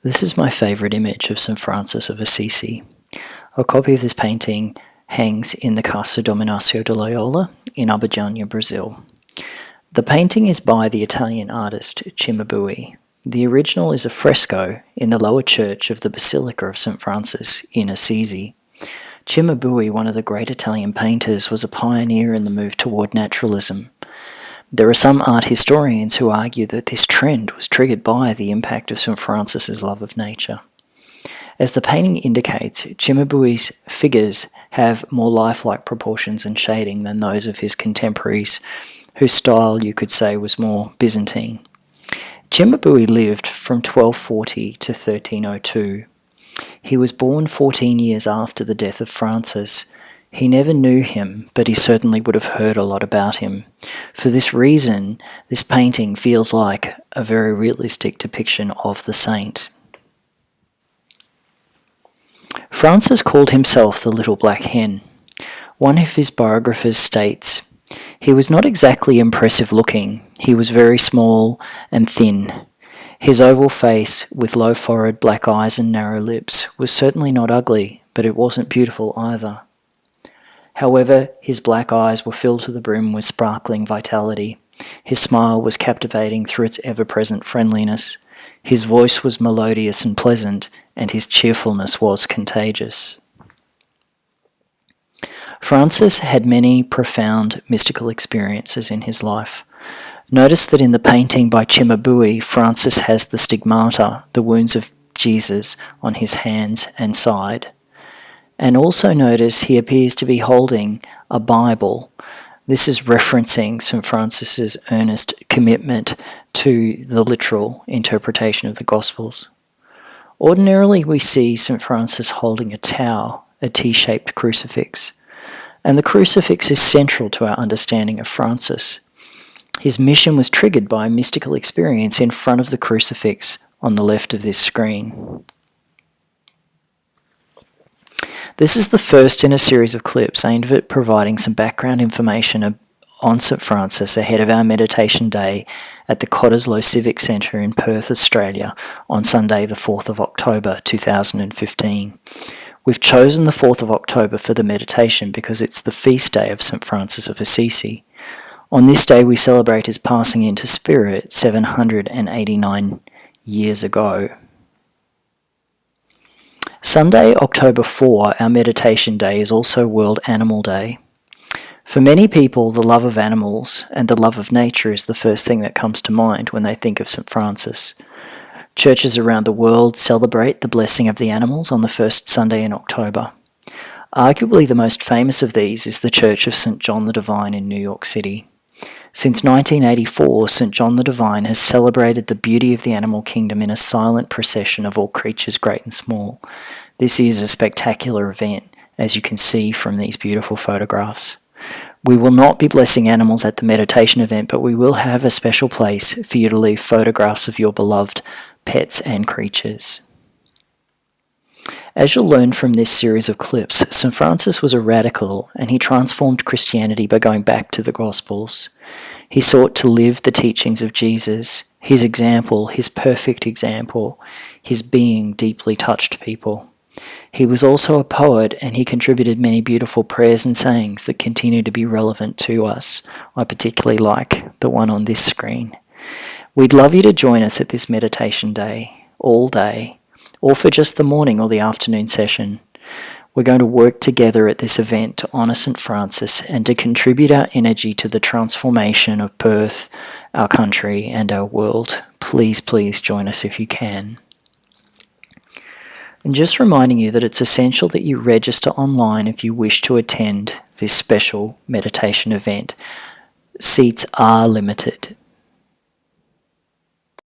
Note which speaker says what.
Speaker 1: This is my favourite image of St Francis of Assisi. A copy of this painting hangs in the Casa Dominaccio de Loyola in Abadiânia, Brazil. The painting is by the Italian artist Cimabue. The original is a fresco in the lower church of the Basilica of St Francis in Assisi. Cimabue, one of the great Italian painters, was a pioneer in the move toward naturalism. There are some art historians who argue that this trend was triggered by the impact of St Francis's love of nature. As the painting indicates, Cimabue's figures have more lifelike proportions and shading than those of his contemporaries, whose style you could say was more Byzantine. Cimabue lived from 1240 to 1302. He was born 14 years after the death of Francis. He never knew him, but he certainly would have heard a lot about him. For this reason, this painting feels like a very realistic depiction of the saint. Francis called himself the Little Black Hen. One of his biographers states, "He was not exactly impressive looking. He was very small and thin. His oval face, with low forehead, black eyes and narrow lips, was certainly not ugly, but it wasn't beautiful either. However, his black eyes were filled to the brim with sparkling vitality. His smile was captivating through its ever-present friendliness. His voice was melodious and pleasant, and his cheerfulness was contagious." Francis had many profound mystical experiences in his life. Notice that in the painting by Cimabue, Francis has the stigmata, the wounds of Jesus, on his hands and side. And also notice he appears to be holding a Bible. This is referencing St. Francis's earnest commitment to the literal interpretation of the Gospels. Ordinarily, we see St. Francis holding a tau, a T-shaped crucifix, and the crucifix is central to our understanding of Francis. His mission was triggered by a mystical experience in front of the crucifix on the left of this screen. This is the first in a series of clips aimed at providing some background information on St Francis ahead of our meditation day at the Cottesloe Civic Centre in Perth, Australia on Sunday the 4th of October 2015. We've chosen the 4th of October for the meditation because it's the feast day of St Francis of Assisi. On this day we celebrate his passing into spirit 789 years ago. Sunday, October 4, our meditation day, is also World Animal Day. For many people, the love of animals and the love of nature is the first thing that comes to mind when they think of St. Francis. Churches around the world celebrate the blessing of the animals on the first Sunday in October. Arguably the most famous of these is the Church of St. John the Divine in New York City. Since 1984, St. John the Divine has celebrated the beauty of the animal kingdom in a silent procession of all creatures great and small. This is a spectacular event, as you can see from these beautiful photographs. We will not be blessing animals at the meditation event, but we will have a special place for you to leave photographs of your beloved pets and creatures. As you'll learn from this series of clips, St. Francis was a radical and he transformed Christianity by going back to the Gospels. He sought to live the teachings of Jesus. His example, his perfect example, his being deeply touched people. He was also a poet and he contributed many beautiful prayers and sayings that continue to be relevant to us. I particularly like the one on this screen. We'd love you to join us at this meditation day, all day, or for just the morning or the afternoon session. We're going to work together at this event to honour St. Francis and to contribute our energy to the transformation of Perth, our country and our world. Please, please join us if you can. And just reminding you that it's essential that you register online if you wish to attend this special meditation event. Seats are limited.